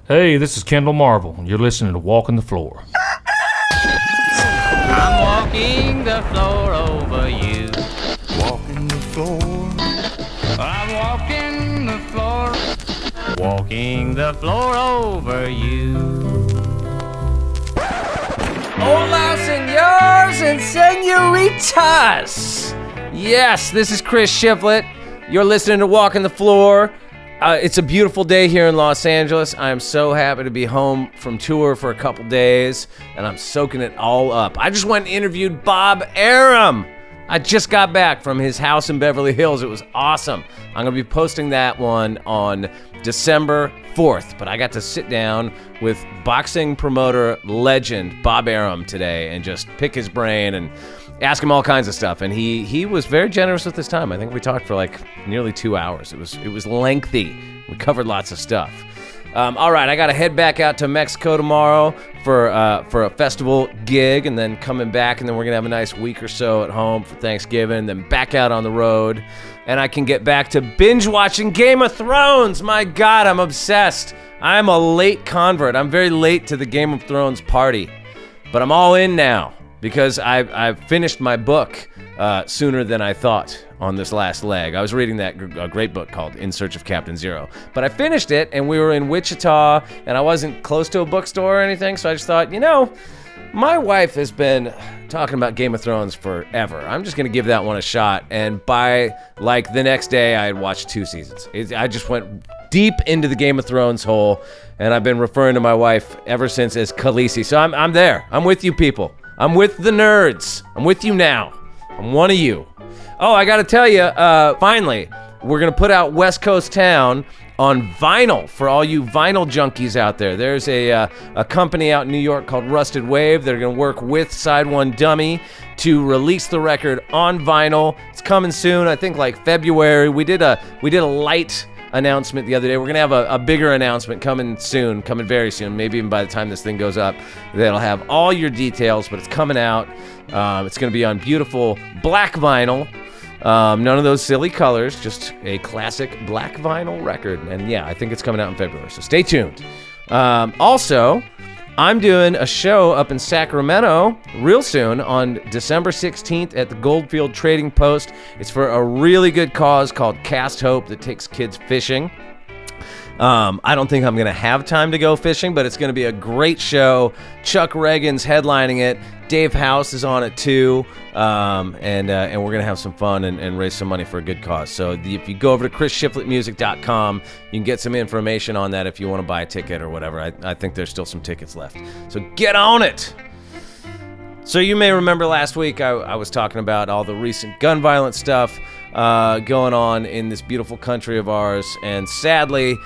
Hey, this is Kendell Marvel, and you're listening to Walking the Floor. I'm walking the floor over you. Walking the floor. I'm walking the floor. Walking the floor over you. Hola, senors and senoritas. Yes, this is Chris Shiflett. You're listening to Walking the Floor. It's a beautiful day here in Los Angeles. I am so happy to be home from tour for a couple days, and I'm soaking it all up. I just went and interviewed Bob Arum. I just got back from his house in Beverly Hills. It was awesome. I'm going to be posting that one on December 4th, but I got to sit down with boxing promoter legend Bob Arum today and just pick his brain and ask him all kinds of stuff, and he was very generous with his time. I think we talked for like nearly 2 hours. It was lengthy. We covered lots of stuff. All right, I got to head back out to Mexico tomorrow for a festival gig, and then coming back, and then we're gonna have a nice week or so at home for Thanksgiving, then back out on the road, and I can get back to binge watching Game of Thrones. My God, I'm obsessed. I'm a late convert. I'm very late to the Game of Thrones party, but I'm all in now. Because I've finished my book sooner than I thought on this last leg. I was reading that great book called In Search of Captain Zero. But I finished it, and we were in Wichita, and I wasn't close to a bookstore or anything, so I just thought, my wife has been talking about Game of Thrones forever. I'm just going to give that one a shot. And by, the next day, I had watched 2 seasons. I just went deep into the Game of Thrones hole, and I've been referring to my wife ever since as Khaleesi. So I'm there. I'm with you people. I'm with the nerds. I'm with you now. I'm one of you. Oh, I gotta tell you, finally, we're gonna put out West Coast Town on vinyl for all you vinyl junkies out there. There's a company out in New York called Rusted Wave. They're gonna work with Side One Dummy to release the record on vinyl. It's coming soon, I think like February. We did a light announcement the other day. We're gonna have a bigger announcement coming very soon, maybe even by the time this thing goes up. That'll have all your details, but it's coming out. It's gonna be on beautiful black vinyl, none of those silly colors, just a classic black vinyl record. And yeah, I think it's coming out in February, so stay tuned. Also, I'm doing a show up in Sacramento real soon on December 16th at the Goldfield Trading Post. It's for a really good cause called Cast Hope that takes kids fishing. I don't think I'm going to have time to go fishing, but it's going to be a great show. Chuck Reagan's headlining it. Dave House is on it too. And we're going to have some fun and raise some money for a good cause. So if you go over to chrisshiflettmusic.com, you can get some information on that if you want to buy a ticket or whatever. I think there's still some tickets left. So get on it. So you may remember last week I was talking about all the recent gun violence stuff going on in this beautiful country of ours. And sadly,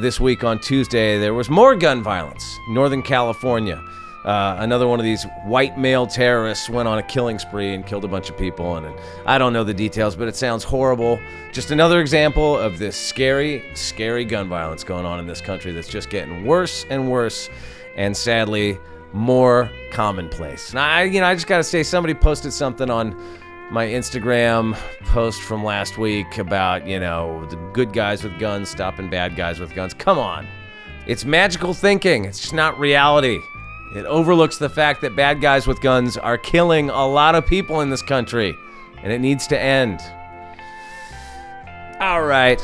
this week on Tuesday, there was more gun violence. Northern California. Another one of these white male terrorists went on a killing spree and killed a bunch of people. And I don't know the details, but it sounds horrible. Just another example of this scary, scary gun violence going on in this country that's just getting worse and worse. And sadly, more commonplace. And I just got to say, somebody posted something on my Instagram post from last week about, the good guys with guns stopping bad guys with guns. Come on. It's magical thinking. It's just not reality. It overlooks the fact that bad guys with guns are killing a lot of people in this country, and it needs to end. All right.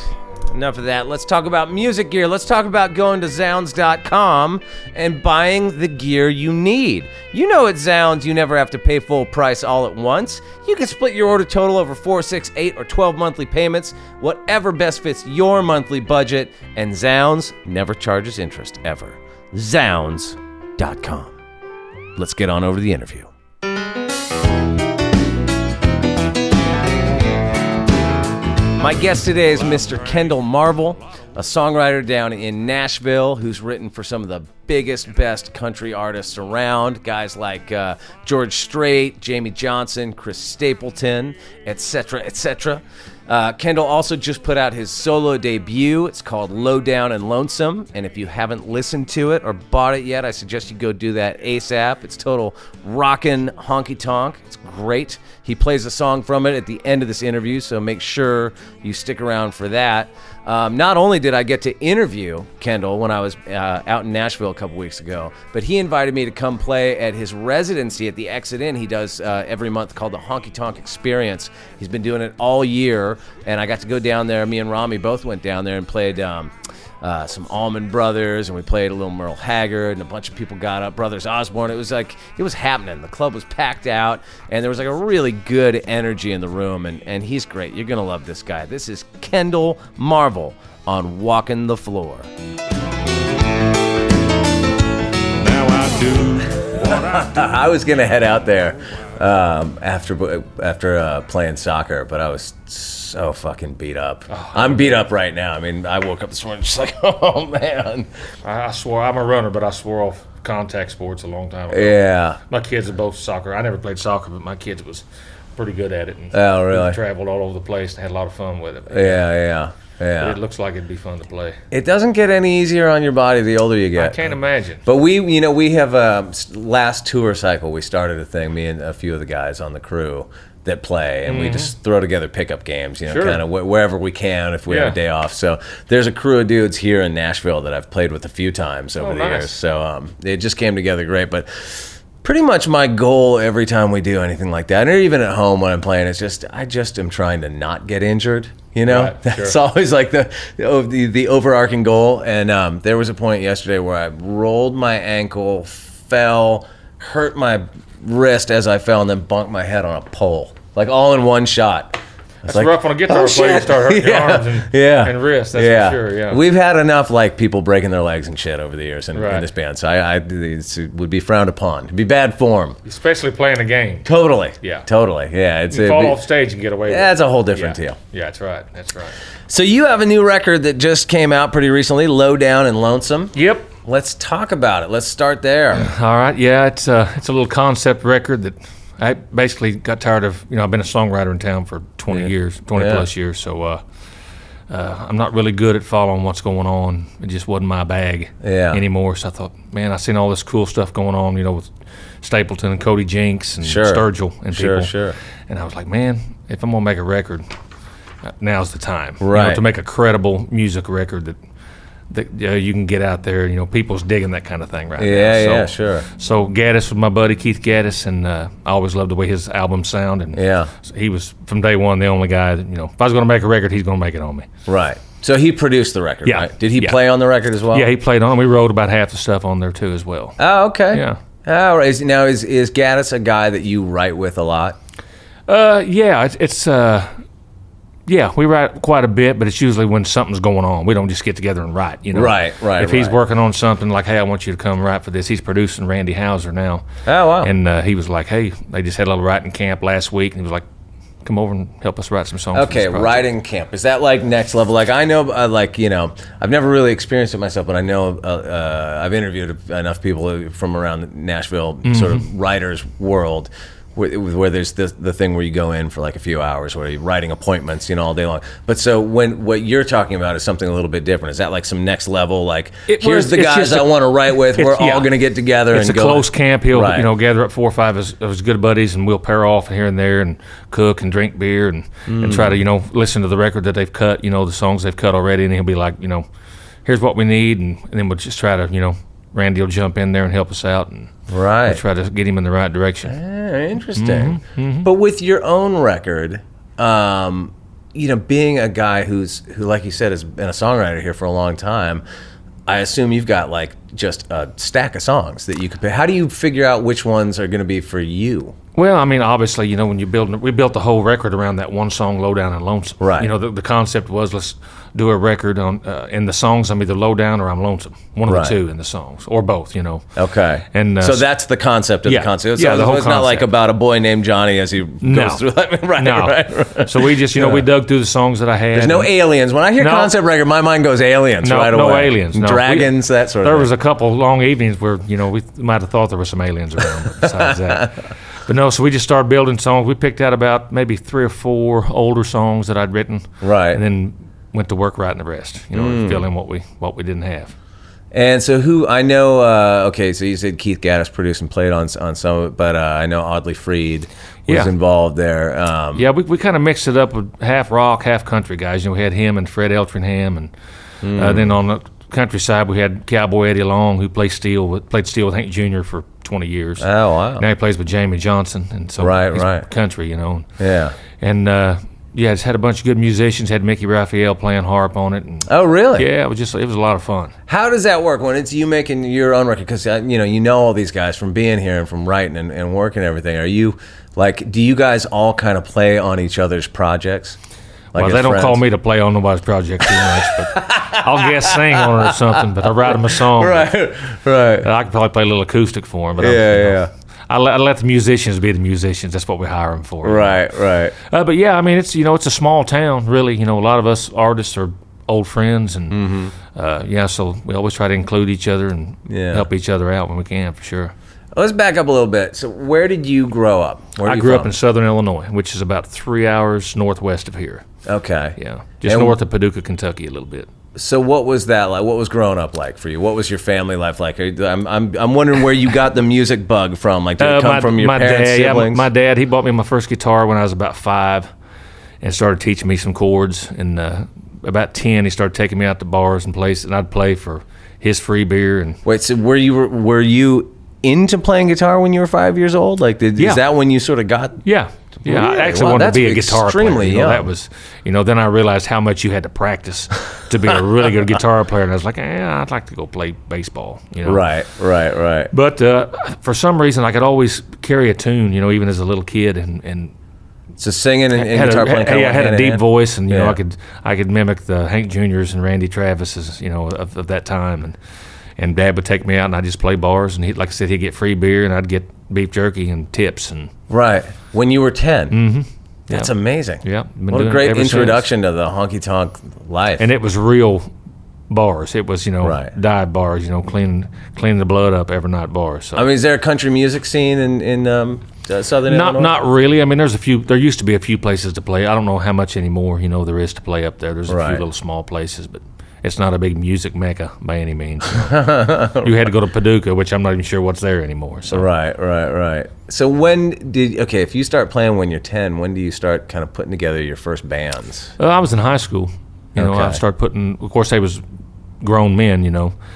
Enough of that. Let's talk about music gear. Let's talk about going to Zounds.com and buying the gear you need. At Zounds, you never have to pay full price all at once. You can split your order total over 4, 6, 8, or 12 monthly payments, whatever best fits your monthly budget, and Zounds never charges interest, ever. Zounds.com. Let's get on over to the interview. My guest today is Mr. Kendell Marvel, a songwriter down in Nashville who's written for some of the biggest, best country artists around. Guys like George Strait, Jamie Johnson, Chris Stapleton, etc., etc. Kendell also just put out his solo debut. It's called Lowdown and Lonesome. And if you haven't listened to it or bought it yet, I suggest you go do that ASAP. It's total rockin' honky tonk. It's great. He plays a song from it at the end of this interview, so make sure you stick around for that. Not only did I get to interview Kendell when I was out in Nashville a couple weeks ago, but he invited me to come play at his residency at the Exit Inn he does every month called the Honky Tonk Experience. He's been doing it all year, and I got to go down there. Me and Rami both went down there and played some Allman Brothers, and we played a little Merle Haggard, and a bunch of people got up, Brothers Osborne. It was happening. The club was packed out, and there was like a really good energy in the room, and he's great. You're going to love this guy. This is Kendell Marvel on Walking the Floor. Now I do what I do. I was going to head out there after playing soccer, but I was so fucking beat up. I'm beat up right now. I mean, I woke up this morning just like, oh, man. I swore, I'm a runner, but I swore off contact sports a long time ago. Yeah. My kids are both soccer. I never played soccer, but my kids was pretty good at it. And Oh, really? we traveled all over the place and had a lot of fun with it. Yeah. But it looks like it'd be fun to play. It doesn't get any easier on your body the older you get. I can't imagine. But we have last tour cycle, we started a thing, me and a few of the guys on the crew that play, and we just throw together pickup games, Sure. kind of wherever we can if we have a day off. So there's a crew of dudes here in Nashville that I've played with a few times over the years. So it just came together great. But pretty much my goal every time we do anything like that, or even at home when I'm playing, is just I just am trying to not get injured. Right, That's sure. always like the overarching goal. And there was a point yesterday where I rolled my ankle, fell, hurt my wrist as I fell, and then bunked my head on a pole, like all in one shot. It's rough on a guitar player. You start hurting your arms and wrists. That's for sure. Yeah. We've had enough like people breaking their legs and shit over the years in Right. this band, so it would be frowned upon. It'd be bad form. Especially playing a game. Totally. Yeah. Totally. Yeah. You fall off stage and get away with it. That's a whole different deal. Yeah, that's right. So you have a new record that just came out pretty recently, Lowdown and Lonesome. Yep. Let's talk about it. Let's start there. All right. Yeah, it's a little concept record that I basically got tired of. I've been a songwriter in town for 20 plus years. So I'm not really good at following what's going on. It just wasn't my bag anymore. So I thought, man, I seen all this cool stuff going on, with Stapleton and Cody Jinks and Sturgill and people. Sure. And I was like, man, if I'm gonna make a record, now's the time. Right. To make a credible music record that you can get out there. People's digging that kind of thing right now. Yeah, sure. So Gaddis was my buddy, Keith Gaddis, and I always loved the way his albums sound. And he was, from day one, the only guy that, if I was going to make a record, he's going to make it on me. Right. So he produced the record, Yeah. right? Did he play on the record as well? Yeah, he played on it. We wrote about half the stuff on there, too, as well. Oh, okay. Yeah. Oh, right. Now, is Gaddis a guy that you write with a lot? Yeah, we write quite a bit, but it's usually when something's going on. We don't just get together and write, Right. If he's working on something like, hey, I want you to come write for this. He's producing Randy Houser now. Oh, wow. And he was like, hey, they just had a little writing camp last week, and he was like, come over and help us write some songs. Okay, for this project. writing camp. Is that like next level? Like I know, I've never really experienced it myself, but I know I've interviewed enough people from around the Nashville sort of writers world. Where there's the thing where you go in for like a few hours where you're writing appointments, all day long. But so what you're talking about is something a little bit different. Is that like some next level, like here's the guys I want to write with, we're all going to get together and go. It's a close camp. He'll gather up 4 or 5 of his good buddies, and we'll pair off here and there and cook and drink beer and try to, listen to the record that they've cut, the songs they've cut already, and he'll be like, here's what we need, and then we'll just try to, Randy will jump in there and help us out, and we'll try to get him in the right direction. Interesting. But with your own record, being a guy who, like you said, has been a songwriter here for a long time, I assume you've got like just a stack of songs that you could pick. How do you figure out which ones are going to be for you? Well, I mean, obviously, when we built the whole record around that one song, Lowdown and Lonesome. Right. The concept was, let's do a record on in the songs. I'm either Lowdown or I'm Lonesome. One of the two in the songs, or both. Okay. And so that's the concept of the concept. Yeah, the whole it's not like about a boy named Johnny as he goes through. Right. So we just, we dug through the songs that I had. There's no aliens. When I hear concept record, my mind goes aliens right away. No aliens. No. Dragons, that sort of thing. There was a couple long evenings where, we might have thought there were some aliens around, but besides that. But no, so we just started building songs. We picked out about maybe 3 or 4 older songs that I'd written. Right. And then went to work writing the rest, fill in what we didn't have. And so who, I know, so you said Keith Gaddis produced and played on some of it, but I know Audley Freed was involved there. We kind of mixed it up with half rock, half country guys. We had him and Fred Eltringham and Then on the countryside, we had Cowboy Eddie Long, who played steel with Hank Jr. for 20 years. Oh, wow. Now he plays with Jamie Johnson, and so he's country, Yeah. And it's had a bunch of good musicians. Had Mickey Raphael playing harp on it. And, Oh, really? yeah, it was a lot of fun. How does that work when it's you making your own record? Because you know all these guys from being here and from writing and working and everything. Are you do you guys all kind of play on each other's projects? Like Well, they don't call me to play on nobody's project too much, but I'll guess sing on it or something. But I write them a song. Right. I could probably play a little acoustic for them. But I let the musicians be the musicians. That's what we hire them for. Right. But yeah, I mean, it's a small town, really. A lot of us artists are old friends, and so we always try to include each other and help each other out when we can, for sure. Let's back up a little bit. So where did you grow up? I grew up in southern Illinois, which is about 3 hours northwest of here. Okay. Yeah, just north of Paducah, Kentucky, a little bit. So what was that like? What was growing up like for you? What was your family life like? I'm wondering where you got the music bug from. Like, did it come from your parents, siblings? My dad, he bought me my first guitar when I was about 5 and started teaching me some chords. And about 10, he started taking me out to bars and places, and I'd play for his free beer. And Wait, so were you into playing guitar when you were 5 years old? Like, is that when you sort of got? Yeah. Yeah, Really? I actually wanted to be a guitar extremely player. young. That was, then I realized how much you had to practice to be a really good guitar player. And I was like, I'd like to go play baseball. Right. But for some reason, I could always carry a tune, even as a little kid, and So singing and guitar playing. I had a deep voice, and Yeah. I could mimic the Hank Juniors and Randy Travis's, of that time, and Dad would take me out, and I'd just play bars, and like I said, he'd get free beer, and I'd get beef jerky and tips, and Right. When you were 10. Mm-hmm. That's amazing. Yeah. What a great introduction to the honky tonk life. And it was real bars. It was, dive bars, cleaning the blood up every night bars. So. I mean, is there a country music scene in Southern Illinois? Not really. I mean, there used to be a few places to play. I don't know how much anymore, there is to play up there. There's a few little small places, but it's not a big music mecca by any means. You had to go to Paducah, which I'm not even sure what's there anymore. So. Right. So if you start playing when you're 10, when do you start kind of putting together your first bands? I was in high school. I started putting, of course, they was grown men,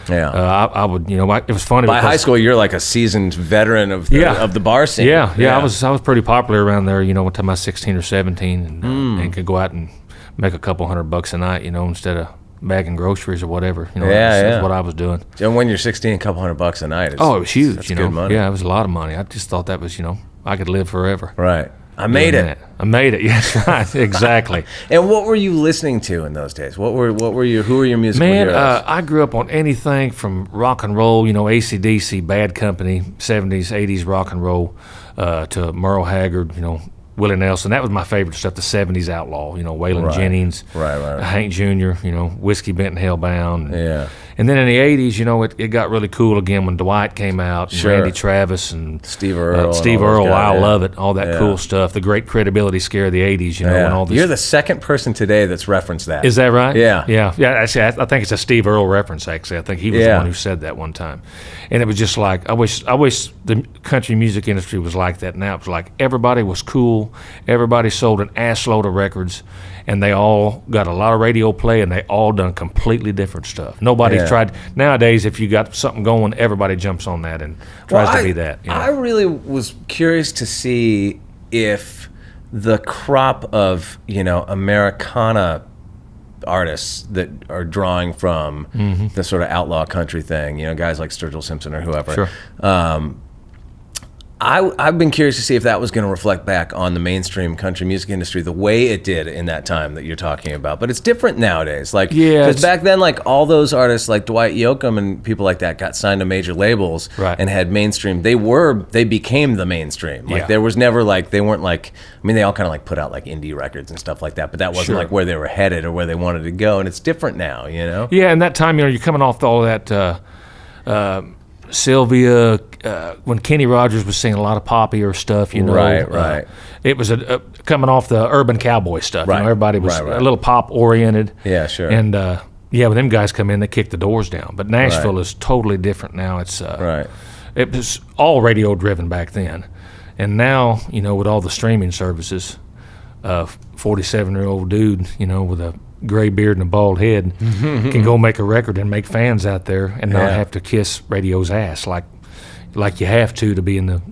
Yeah. I would, it was funny. By high school, you're like a seasoned veteran of the bar scene. Yeah. I was pretty popular around there, one time I was 16 or 17 and could go out and make a couple $100 a night, instead of bagging groceries or whatever. That's what I was doing. And when you're 16, a couple $100 a night. It was huge. That's good money. Yeah, it was a lot of money. I just thought that was, I could live forever. Right. I made it. I made it. Yes, right. Exactly. And what were you listening to in those days? Who were your musical heroes? I grew up on anything from rock and roll, AC/DC, Bad Company, 70s, 80s rock and roll, to Merle Haggard, Willie Nelson. That was my favorite stuff, the 70s outlaw, Waylon Jennings, Hank Jr., Whiskey Bent and Hellbound. Yeah. And then in the 80s, it got really cool again when Dwight came out, and Randy Travis and Steve Earle. I Love It, all that cool stuff. The great credibility scare of the 80s, and all this. You're the second person today that's referenced that. Is that right? Yeah. Actually, I think it's a Steve Earle reference. Actually, I think he was the one who said that one time. And it was just like I wish the country music industry was like that. Now it was like everybody was cool, everybody sold an ass load of records, and they all got a lot of radio play, and they all done completely different stuff. Nobody tried. Nowadays, if you got something going, everybody jumps on that and tries to be that. I really was curious to see if the crop of Americana artists that are drawing from the sort of outlaw country thing, guys like Sturgill Simpson or whoever. Sure. I've been curious to see if that was going to reflect back on the mainstream country music industry the way it did in that time that you're talking about. But it's different nowadays. Because back then, all those artists like Dwight Yoakam and people like that got signed to major labels and had mainstream. They became the mainstream. There was never they weren't they all kind of put out indie records and stuff like that. But that wasn't where they were headed or where they wanted to go. And it's different now, Yeah, and that time, you're coming off all that. Sylvia, when Kenny Rogers was singing a lot of poppier stuff, Right. It was coming off the urban cowboy stuff. Right. Everybody was a little pop oriented. Yeah, sure. And when them guys come in, they kick the doors down. But Nashville is totally different now. It's It was all radio driven back then, and now with all the streaming services, 47-year-old dude, with a gray beard and a bald head can go make a record and make fans out there and not have to kiss radio's ass like you have to be in the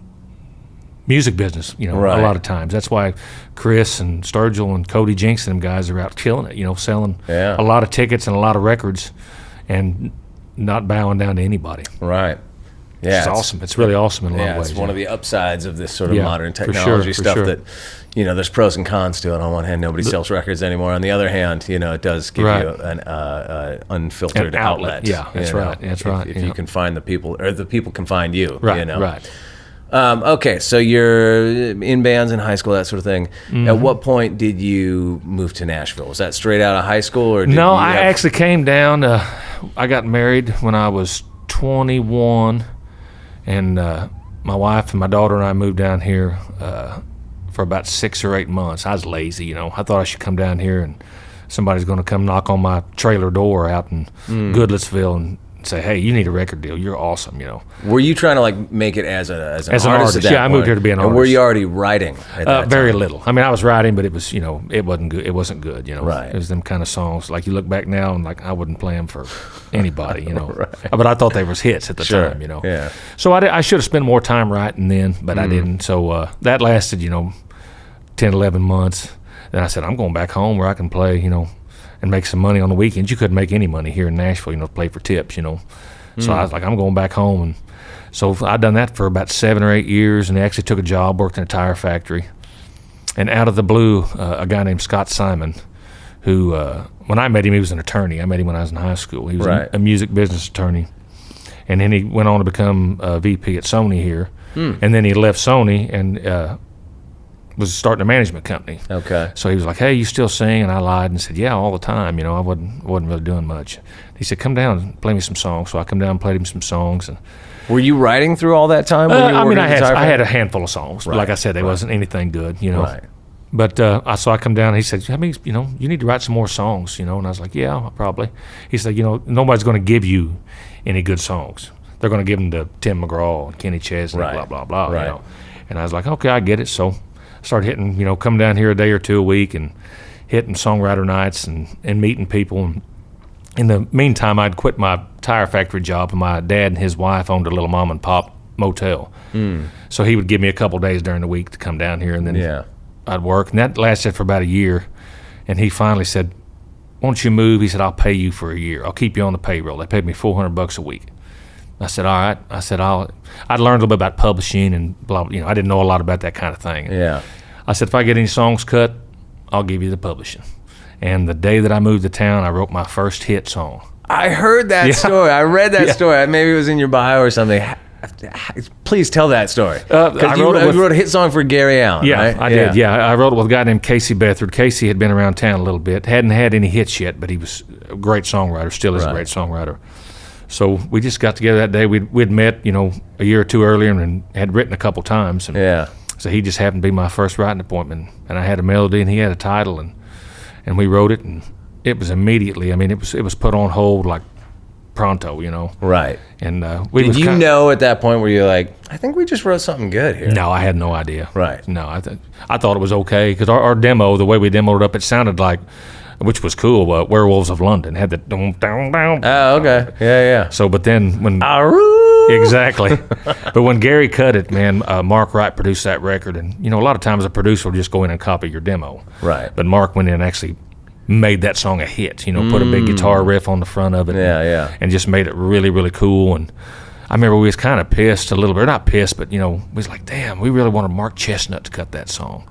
music business, a lot of times. That's why Chris and Sturgill and Cody Jinks and them guys are out killing it, selling a lot of tickets and a lot of records and not bowing down to anybody. Right. Yeah, it's awesome. It's really awesome in a lot of ways. It's one of the upsides of this sort of modern technology stuff that, there's pros and cons to it. On one hand, nobody sells records anymore. On the other hand, it does give you an unfiltered outlet. Yeah, that's right. That's right. If you can find the people, or the people can find you. Right, right. Okay, so you're in bands in high school, that sort of thing. At what point did you move to Nashville? Was that straight out of high school, or no? I actually came down. I got married when I was 21. And my wife and my daughter and I moved down here for about 6 or 8 months. I was lazy, I thought I should come down here and somebody's going to come knock on my trailer door out in Goodlettsville and say, "Hey, you need a record deal. You're awesome." Were you trying to make it as an artist? At that I moved here to be an artist. And were you already writing? At that very time? little. I mean, I was writing, but it was it wasn't good. It wasn't good. Right. It was them kind of songs. Like you look back now and I wouldn't play them for anybody. Right. But I thought they was hits at the time. Yeah. So I should have spent more time writing then, but I didn't. So that lasted 10, 11 months. Then I said, I'm going back home where I can play and make some money on the weekends. You couldn't make any money here in Nashville, play for tips, So I was like, I'm going back home. And so I'd done that for about 7 or 8 years, and I actually took a job, worked in a tire factory. And out of the blue, a guy named Scott Simon, who, when I met him, he was an attorney. I met him when I was in high school. He was a music business attorney. And then he went on to become a VP at Sony here. And then he left Sony and was starting a management company. Okay. So he was like, "Hey, you still sing?" And I lied and said, "Yeah, all the time. I wasn't really doing much." He said, "Come down and play me some songs." So I come down and played him some songs. And were you writing through all that time? I had a handful of songs. But like I said, they wasn't anything good. Right. But so I come down and he said, you need to write some more songs. And I was like, "Yeah, probably." He said, "Nobody's going to give you any good songs. They're going to give them to Tim McGraw and Kenny Chesney, blah blah blah." Right. And I was like, "Okay, I get it." So started hitting, come down here a day or two a week and hitting songwriter nights and meeting people. And in the meantime, I'd quit my tire factory job, and my dad and his wife owned a little mom and pop motel. So he would give me a couple days during the week to come down here, and then I'd work. And that lasted for about a year. And he finally said, "Won't you move?" He said, "I'll pay you for a year. I'll keep you on the payroll." They paid me $400 a week. I said, "All right." I said, I'd learned a little bit about publishing and blah, blah. I didn't know a lot about that kind of thing. Yeah. I said, "If I get any songs cut, I'll give you the publishing." And the day that I moved to town, I wrote my first hit song. I heard that story. I read that story. Maybe it was in your bio or something. Please tell that story. Because you wrote a hit song for Gary Allan, right? I did. Yeah, I wrote it with a guy named Casey Bethard. Casey had been around town a little bit. Hadn't had any hits yet, but he was a great songwriter, still is a great songwriter. So we just got together that day. We'd met, a year or two earlier and had written a couple times. And so he just happened to be my first writing appointment. And I had a melody and he had a title, and we wrote it, and it was immediately. I mean, it was put on hold like pronto, Right. And did you know at that point where you're like, I think we just wrote something good here? No, I had no idea. Right. No, I thought it was okay because our demo, the way we demoed it up, it sounded like, which was cool, Werewolves of London had the down. Oh, okay. Yeah. So, but then when exactly, but when Gary cut it, man, Mark Wright produced that record, and a lot of times a producer will just go in and copy your demo. Right. But Mark went in and actually made that song a hit. Put a big guitar riff on the front of it. Yeah. And just made it really, really cool. And I remember we was kind of pissed a little bit, not pissed, but we was like, damn, we really wanted Mark Chestnut to cut that song.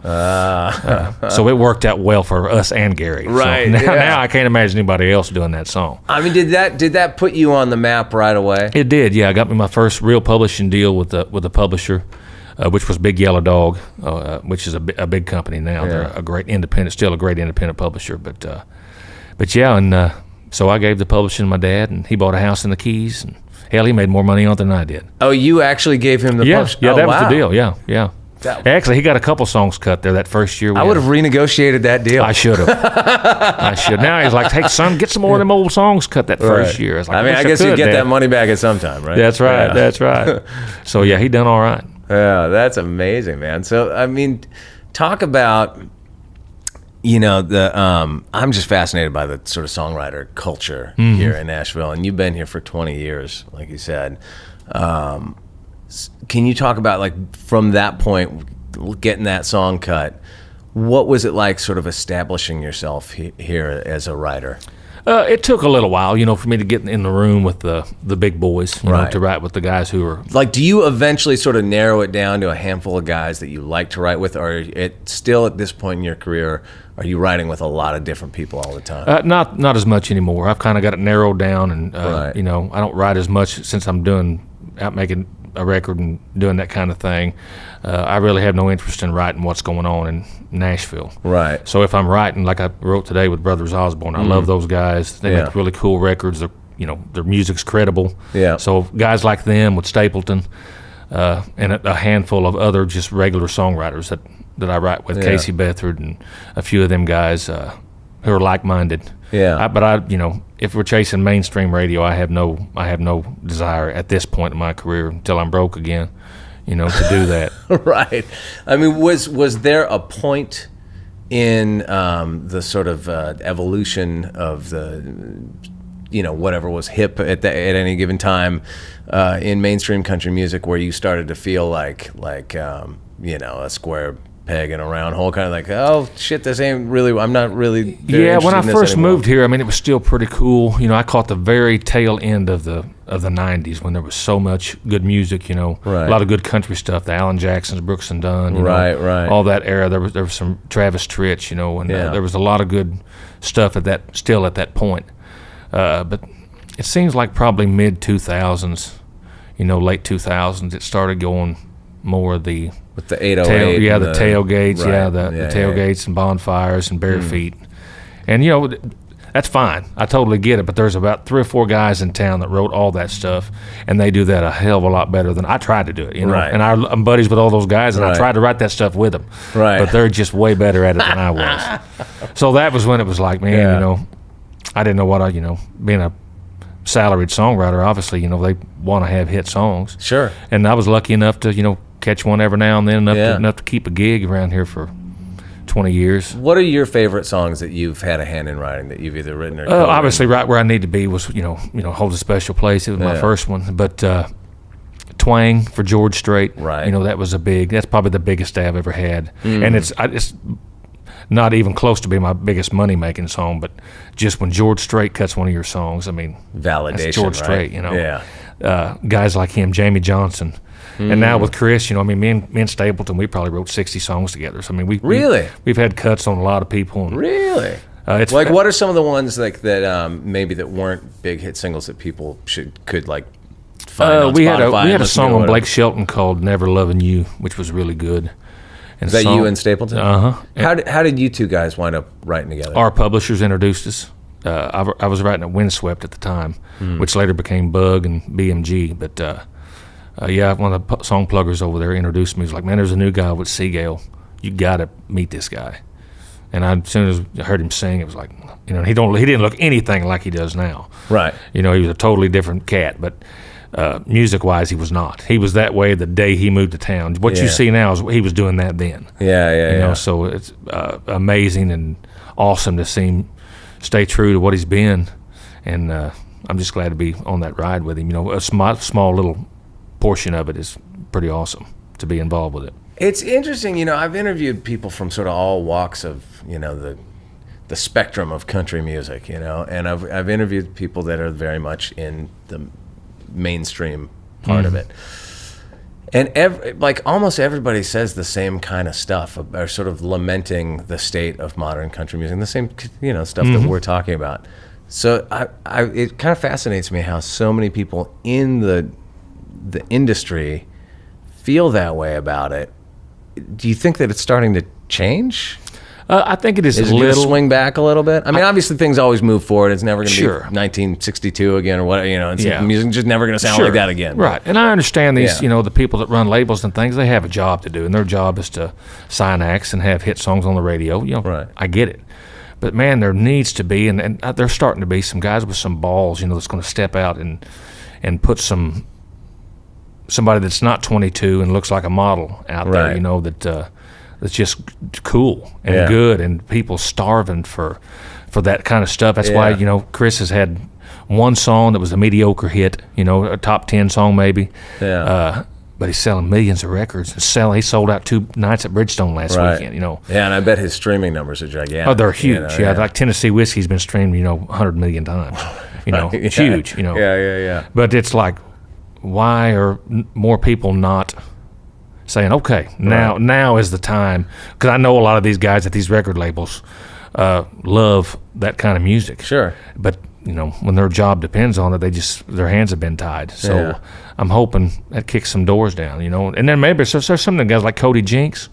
So it worked out well for us and Gary. Right. So now I can't imagine anybody else doing that song. I mean, did that put you on the map right away? It did. Yeah, I got me my first real publishing deal with the publisher, which was Big Yellow Dog, which is a big company now. Yeah. They're a great independent publisher. But yeah, and so I gave the publishing to my dad, and he bought a house in the Keys, and hell, he made more money on it than I did. Oh, you actually gave him the publishing? Yeah, that was the deal. Yeah. Actually, he got a couple songs cut there that first year. I would have renegotiated that deal. I should have. I should. Now he's like, "Hey, son, get some more of them old songs cut that first year." I guess you'd get that money back at some time, right? That's right. Yeah. That's right. So yeah, he done all right. Yeah, that's amazing, man. So I mean, talk about I'm just fascinated by the sort of songwriter culture here in Nashville, and you've been here for 20 years, like you said. Can you talk about, like, from that point, getting that song cut, what was it like sort of establishing yourself here as a writer? It took a little while, for me to get in the room with the big boys, you know, to write with the guys who are... Like, do you eventually sort of narrow it down to a handful of guys that you like to write with, or it still at this point in your career, are you writing with a lot of different people all the time? Not as much anymore. I've kind of got it narrowed down, and I don't write as much since I'm out making a record and doing that kind of thing. I really have no interest in writing what's going on in Nashville. Right. So if I'm writing, like I wrote today with Brothers Osborne, I love those guys. They make really cool records. Their music's credible. Yeah. So guys like them with Stapleton, and a handful of other just regular songwriters that I write with, Casey Bethard and a few of them guys who are like-minded. Yeah. But if we're chasing mainstream radio, I have no desire at this point in my career until I'm broke again, to do that. Right. I mean, was there a point in the sort of evolution of the, whatever was hip at any given time in mainstream country music where you started to feel like a square peg in a round hole, kind of like, oh shit, this ain't really, I'm not really very when I interested in first this anymore. moved here, I mean, it was still pretty cool. I caught the very tail end of the 90s when there was so much good music, a lot of good country stuff, the Alan Jacksons, Brooks and Dunn, all that era. There was some Travis Tritt, and there was a lot of good stuff at that point. But it seems like probably mid 2000s, late 2000s, it started going more of the with the 808, the tailgates, the tailgates and bonfires and bare feet, and that's fine. I totally get it. But there's about 3 or 4 guys in town that wrote all that stuff, and they do that a hell of a lot better than I tried to do it. And I'm buddies with all those guys, and I tried to write that stuff with them. Right. But they're just way better at it than I was. So that was when it was like, man, I didn't know what being a salaried songwriter, obviously, they want to have hit songs. Sure. And I was lucky enough to, catch one every now and then, enough to keep a gig around here for 20 years. What are your favorite songs that you've had a hand in writing that you've either written or obviously Right Where I Need to Be was, holds a special place. It was my first one. But Twang for George Strait, that was that's probably the biggest I've ever had. And it's not even close to be my biggest money-making song, but just when George Strait cuts one of your songs, I mean, validation, that's George Strait, guys like him, Jamie Johnson, and now with Chris, me and Stapleton, we probably wrote 60 songs together. So I mean, we've had cuts on a lot of people. And, really? It's like, what are some of the ones like that maybe that weren't big hit singles that people could like find on Spotify? We had a song on Blake Shelton called "Never Loving You," which was really good. Is that you and Stapleton? How did you two guys wind up writing together? Our publishers introduced us. I was writing at Windswept at the time, which later became Bug and BMG. But one of the song pluggers over there introduced me. He was like, "Man, there's a new guy with Seagale. You got to meet this guy." And as soon as I heard him sing, it was like, he didn't look anything like he does now. Right. He was a totally different cat, but. Music-wise, he was not. He was that way the day he moved to town. What you see now is he was doing that then. So it's amazing and awesome to see him stay true to what he's been, and I'm just glad to be on that ride with him. A small little portion of it is pretty awesome to be involved with it. It's interesting. I've interviewed people from sort of all walks of the spectrum of country music. And I've interviewed people that are very much in the mainstream part of it, and almost everybody says the same kind of stuff, are sort of lamenting the state of modern country music, the same stuff that we're talking about. So it kind of fascinates me how so many people in the industry feel that way about it. Do you think that it's starting to change? I think it is a little. Is it going to swing back a little bit? I mean, obviously things always move forward. It's never going to be 1962 again or what. Music's just never going to sound like that again. Right. And I understand these, the people that run labels and things, they have a job to do, and their job is to sign acts and have hit songs on the radio. Right. I get it. But man, there needs to be, and there's starting to be some guys with some balls, that's going to step out and put somebody that's not 22 and looks like a model out there, that's just cool and good, and people starving for that kind of stuff. That's why Chris has had one song that was a mediocre hit, a top 10 song maybe. Yeah. But he's selling millions of records. He sold out 2 nights at Bridgestone last weekend. Yeah, and I bet his streaming numbers are gigantic. Oh, they're huge. Like Tennessee Whiskey's been streamed 100 million times. It's huge. Yeah. But it's like, why are more people not saying, okay, now is the time? Because I know a lot of these guys at these record labels love that kind of music. Sure. But when their job depends on it, their hands have been tied. So I'm hoping that kicks some doors down. And then maybe there's some of the guys like Cody Jinks.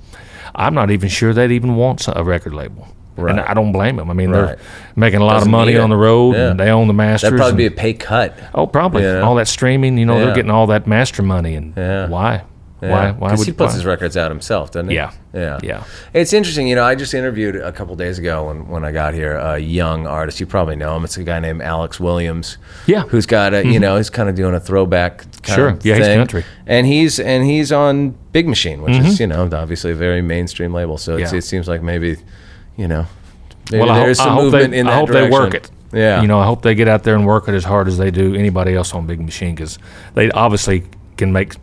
I'm not even sure they'd even want a record label. Right. And I don't blame them. I mean, they're making a lot of money on the road, and they own the masters. That'd probably be a pay cut. Oh, probably. All that streaming, they're getting all that master money. And why? Why Because he puts his records out himself, doesn't he? Yeah. It's interesting. I just interviewed a couple days ago when I got here a young artist. You probably know him. It's a guy named Alex Williams. Yeah. Who's got a he's kind of doing a throwback kind of thing. He's country. And he's on Big Machine, which is obviously a very mainstream label. So it seems like maybe there's some movement in that I hope direction. they work it. Yeah. I hope they get out there and work it as hard as they do anybody else on Big Machine, because they obviously can make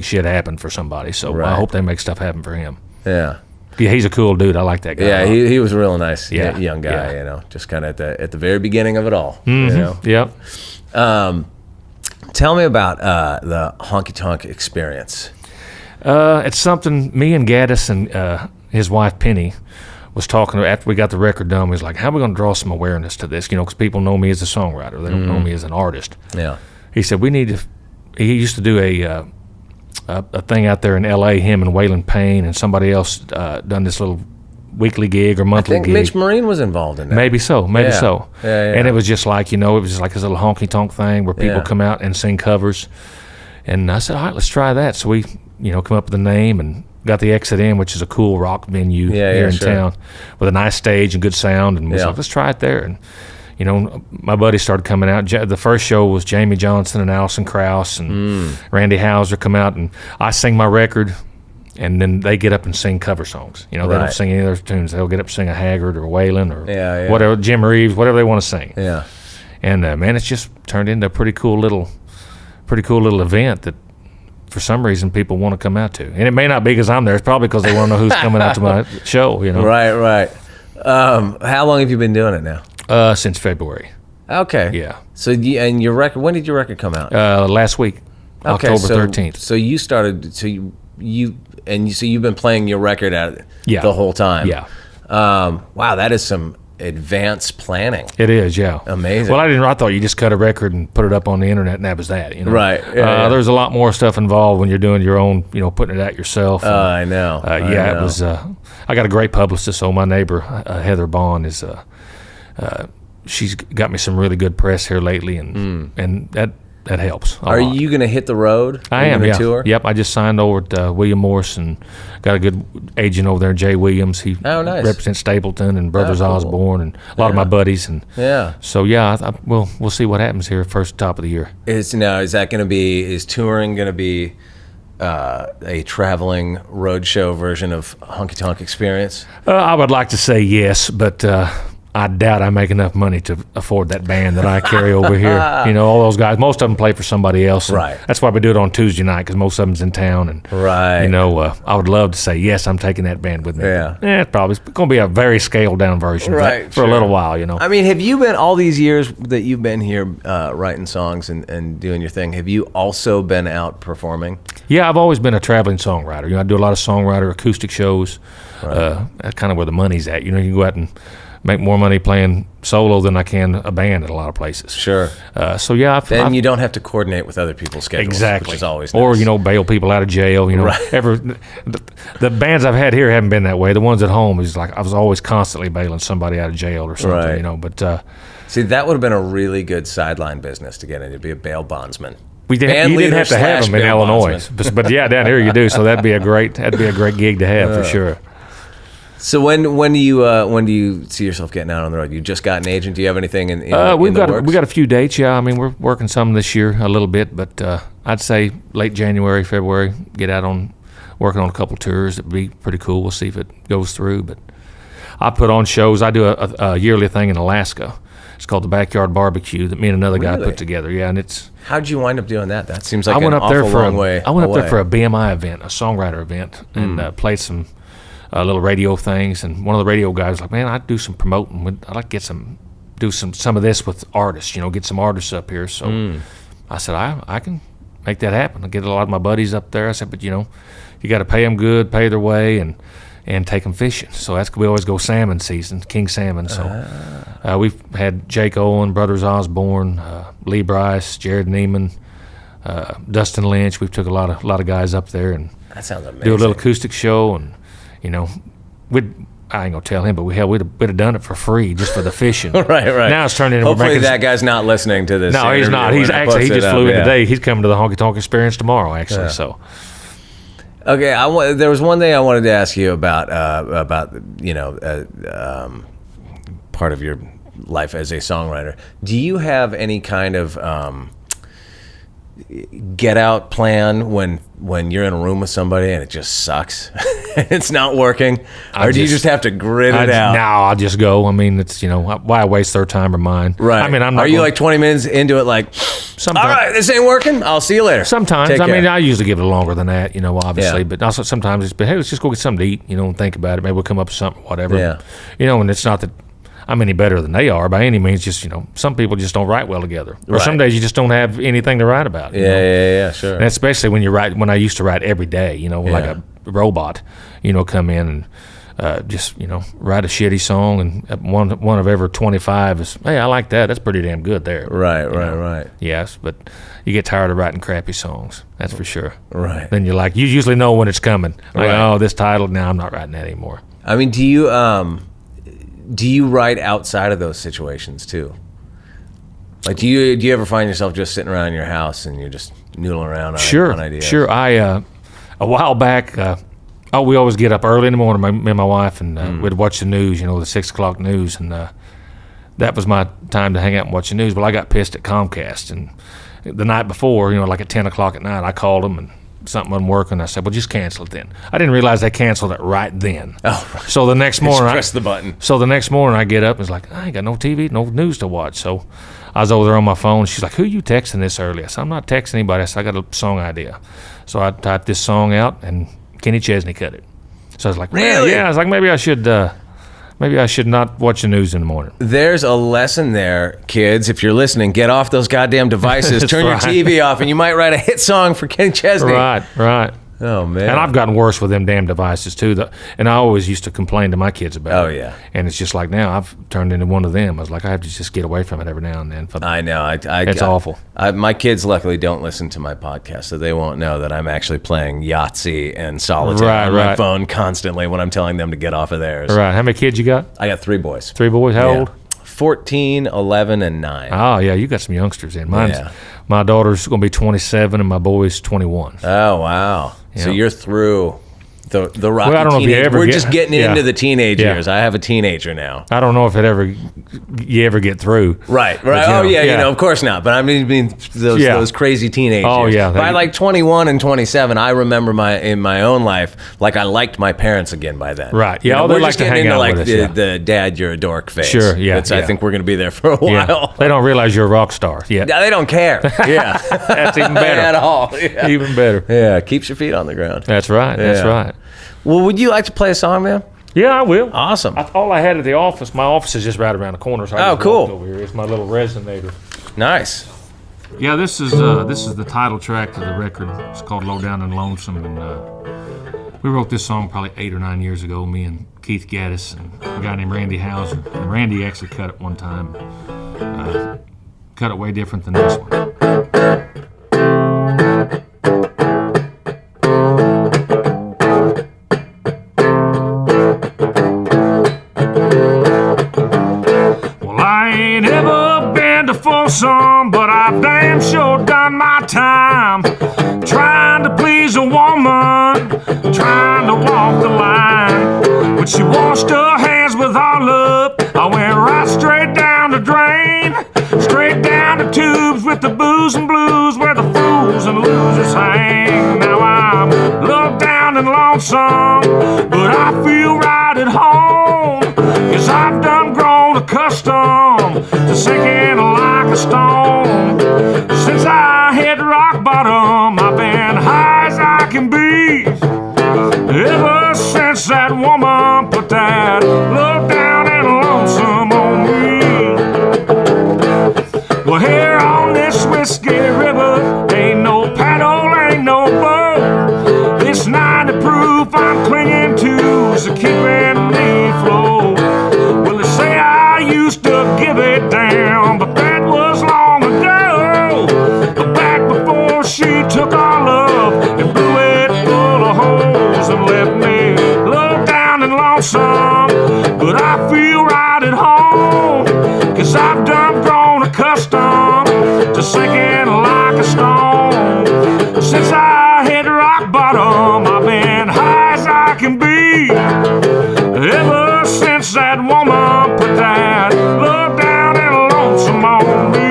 shit happen for somebody. So I hope they make stuff happen for him. Yeah. Yeah, he's a cool dude. I like that guy. Yeah, he was a real nice young guy, just kind of at the very beginning of it all. Yep. Tell me about the honky tonk experience. It's something me and Gaddis and his wife Penny was talking after we got the record done. We was like, how are we going to draw some awareness to this? Because people know me as a songwriter. They don't know me as an artist. Yeah. He said, we need to. He used to do a thing out there in L.A., him and Waylon Payne and somebody else done this little weekly gig or monthly I think gig. Mitch Marine was involved in that. Maybe so. Yeah. And it was just like, it was just like this little honky-tonk thing where people come out and sing covers. And I said, all right, let's try that. So we, come up with a name and got the Exit In, which is a cool rock venue here in town with a nice stage and good sound. And we was like, let's try it there. And my buddies started coming out. The first show was Jamie Johnson and Alison Krauss and Randy Houser come out, and I sing my record, and then they get up and sing cover songs. They don't sing any of their tunes. They'll get up and sing a Haggard or Waylon or whatever, Jim Reeves, whatever they want to sing. Yeah. And man, it's just turned into a pretty cool little event that, for some reason, people want to come out to. And it may not be because I'm there. It's probably because they want to know who's coming out to my show. Right. How long have you been doing it now? Since February. Okay. Yeah. So and your record, when did your record come out? Last week, October 13th. So you started. So you've been playing your record out the whole time. Yeah. Wow, that is some advanced planning. It is, yeah. Amazing. Well, I thought you just cut a record and put it up on the internet and that was that. Right. There's a lot more stuff involved when you're doing your own, putting it out yourself. And, I know. It was. I got a great publicist. So my neighbor Heather Bond is. She's got me some really good press here lately, and that helps. Are you going to hit the road? I am. Yeah. Tour? Yep. I just signed over to William Morris and got a good agent over there, Jay Williams. He nice. represents Stapleton and Brothers cool. Osborne and a lot of my buddies. And so we'll see what happens here first top of the year. Is touring going to be a traveling roadshow version of Honky Tonk Experience? I would like to say yes, but I doubt I make enough money to afford that band that I carry over here. All those guys, most of them play for somebody else. Right. That's why we do it on Tuesday night, because most of them's in town. And I would love to say, yes, I'm taking that band with me. Yeah. It's probably going to be a very scaled down version for a little while, I mean, have you been, all these years that you've been here writing songs and doing your thing, have you also been out performing? Yeah, I've always been a traveling songwriter. I do a lot of songwriter acoustic shows. That's kind of where the money's at. You can go out and make more money playing solo than I can a band at a lot of places. Sure. Then you don't have to coordinate with other people's schedules. Exactly. Which is always nice. Or, bail people out of jail. The bands I've had here haven't been that way. The ones at home is like I was always constantly bailing somebody out of jail or something. Right. But see, that would have been a really good sideline business to get into, be a bail bondsman. You didn't have to have them in Illinois, but down here you do. So that'd be a great gig to have for sure. So when do you see yourself getting out on the road? You just got an agent. Do you have anything in we the works? got a few dates. Yeah, I mean we're working some this year a little bit, but I'd say late January, February, get out on working on a couple tours. It'd be pretty cool. We'll see if it goes through. But I put on shows. I do a yearly thing in Alaska. It's called the Backyard Barbecue that me and another guy put together. Yeah, and it's. How'd you wind up doing that? That seems like I went an up there awful for long way. I went up away. there for a BMI event, a songwriter event, and played some little radio things. And one of the radio guys was like, "Man, I'd do some promoting. I'd like to do some of this with artists. Get some artists up here." So I said, I can make that happen. I get a lot of my buddies up there. I said, but you got to pay them good, pay their way, and take them fishing. So we always go salmon season, king salmon. So we've had Jake Owen, Brothers Osborne, Lee Bryce, Jared Neiman, Dustin Lynch. We've took a lot of guys up there and That sounds amazing. do a little acoustic show, and I ain't gonna tell him, but we'd have done it for free just for the fishing. Right. Now it's turning into Hopefully that guy's not listening to this. No, he's interview not. when He's I actually post he just it flew up, in yeah. today. He's coming to the Honky Tonk Experience tomorrow, actually. Yeah. So. Okay, there was one thing I wanted to ask you about part of your life as a songwriter. Do you have any kind of get out plan when you're in a room with somebody and it just sucks? It's not working, or do you just have to grit it out? No, I'll just go. I mean, it's why waste their time or mine. Right. I mean, I'm not. Are you like 20 minutes into it, like, all right, this ain't working. I'll see you later. Sometimes. Take I mean, care. I usually give it longer than that, obviously. Yeah. But also sometimes it's, hey, let's just go get something to eat, and think about it. Maybe we'll come up with something, whatever. Yeah. And it's not that I'm any better than they are by any means. Just, some people just don't write well together. Or Right. some days you just don't have anything to write about. Yeah, sure. And especially when I used to write every day, like a robot, come in and just, write a shitty song, and one of every 25 is, hey, I like that. That's pretty damn good there. Right. Yes, but you get tired of writing crappy songs. That's for sure. Right. Then you usually know when it's coming. Like, Right. oh, this title, now I'm not writing that anymore. I mean, do you write outside of those situations too? Like, do you ever find yourself just sitting around your house and you're just noodling around on ideas? Sure. I a while back, we always get up early in the morning, me and my wife, and we'd watch the news, the 6 o'clock news, and that was my time to hang out and watch the news. Well, I got pissed at Comcast, and the night before, like at 10 o'clock at night, I called them, and something wasn't working. I said, well, just cancel it then. I didn't realize they canceled it right then. Oh, right. So the next morning, press the button. So the next morning I get up and it's like, I ain't got no TV, no news to watch. So I was over there on my phone. She's like, who you texting this early? I said, I'm not texting anybody. I said, I got a song idea. So I typed this song out, and Kenny Chesney cut it. So I was like, really? Yeah. I was like, maybe I should not watch the news in the morning. There's a lesson there, kids. If you're listening, get off those goddamn devices. Turn right. your TV off, and you might write a hit song for Kenny Chesney. Right. Oh, man. And I've gotten worse with them damn devices too. And I always used to complain to my kids about it. Oh, yeah. And it's just like now I've turned into one of them. I was like, I have to just get away from it every now and then. I know. It's awful. My kids luckily don't listen to my podcast, so they won't know that I'm actually playing Yahtzee and Solitaire on my phone constantly when I'm telling them to get off of theirs. Right. How many kids you got? I got 3 boys. 3 boys? How Yeah. old? 14, 11, and 9. Oh, yeah, you got some youngsters in. Yeah. My daughter's going to be 27 and my boy's 21. Oh, wow. So Yeah. you're through the rocky Well, I don't know if you teenage. ever We're get- just getting yeah. into the teenage Yeah. years. I have a teenager now. I don't know if you ever get through. Right. But, Of course not. But I mean those crazy teenage Oh, years. yeah. By like 21 and 27, I remember in my own life, like I liked my parents again by then. Right. Yeah, they we're like just to getting hang into out like with us, yeah. the dad, you're a dork phase. Sure, yeah, I yeah. think we're going to be there for a while. Yeah. They don't realize you're a rock star yet. Yeah, they don't care. Yeah. That's even better. At all. Yeah. Even better. Yeah, keeps your feet on the ground. That's right. That's Yeah. right. Well, would you like to play a song, man? Yeah, I will. Awesome. All I had at the office, my office is just right around the corner. So I Oh, just cool. walked over here. It's my little resonator. Nice. Yeah, this is the title track to the record. It's called Lowdown and Lonesome, and we wrote this song probably 8 or 9 years ago. Me and Keith Gaddis and a guy named Randy Hauser. And Randy actually cut it one time. Cut it way different than this one. Well, I ain't ever been to Folsom, but I've damn sure done my time. Trying to please a woman, trying to walk the line. When she washed her hands with our love, I went right straight down the drain. Straight down the tubes with the booze and blues, where the fools and losers hang. Now I'm looked down and lonesome, but I feel right at home, 'cause I've done grown accustomed to sinking like a stone. Since I hit rock bottom, I've been high as I can be. Ever since that woman put that love down and lonesome on me. Well, here on this whiskey river, ain't no paddle, ain't no boat. This 90 proof I'm clinging to is keeping me afloat. Well, they say I used to give it down, but that was long ago. Back before she took our love and blew it full of holes and left me low down and lonesome. But I feel right at home, 'cause I've done grown accustomed to sinking like a stone. Since I hit rock bottom, I've been high as I can be. Ever since that woman put that love down and lonesome on me.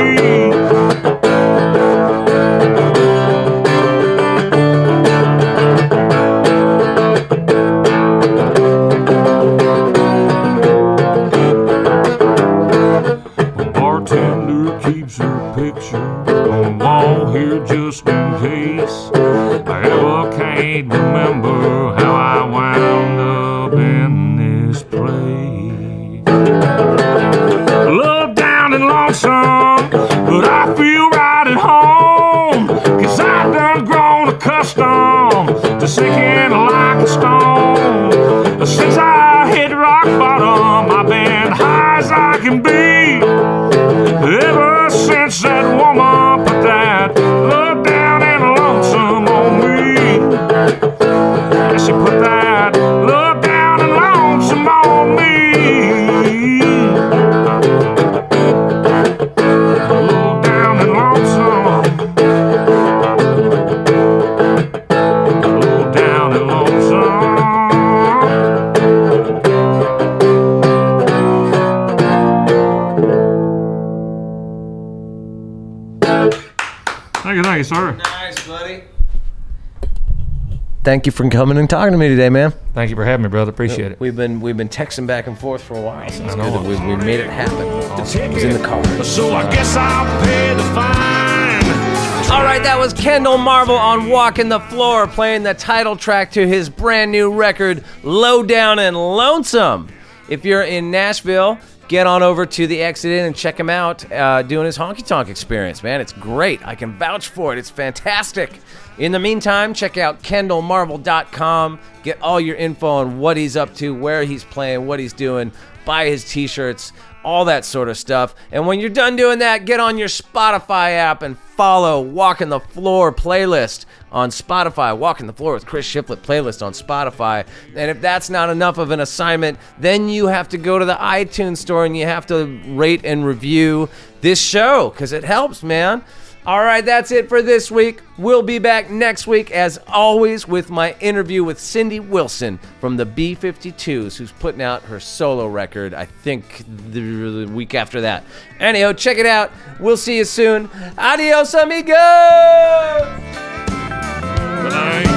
Keeps her picture on the wall here just in case I ever can't remember how I wound up in this place. Love down and lonesome, but I feel right at home, 'cause I've done grown accustomed to sinking like a stone. Since I hit rock bottom, I've been high as I can be. Ever since that woman put that love down and lonesome on me. And she put that love down and lonesome on me. Love down and lonesome. Love down and lonesome. Thank you, sir. Nice, buddy. Thank you for coming and talking to me today, man. Thank you for having me, brother. Appreciate it. We've been texting back and forth for a while. So it's I good know. that we made it happen. It was in the car. So I guess I'll pay the fine. All right, that was Kendell Marvel on Walking the Floor, playing the title track to his brand new record, Lowdown and Lonesome. If you're in Nashville, get on over to the Exit Inn and check him out doing his honky tonk experience, man. It's great. I can vouch for it. It's fantastic. In the meantime, check out KendellMarvel.com. Get all your info on what he's up to, where he's playing, what he's doing. Buy his t-shirts, all that sort of stuff. And when you're done doing that, get on your Spotify app and follow Walking the Floor playlist on Spotify. Walking the Floor with Chris Shiflett playlist on Spotify. And if that's not enough of an assignment, then you have to go to the iTunes store and you have to rate and review this show, because it helps, man. All right, that's it for this week. We'll be back next week, as always, with my interview with Cindy Wilson from the B-52s, who's putting out her solo record, I think, the week after that. Anyhow, check it out. We'll see you soon. Adios, amigos! Good night.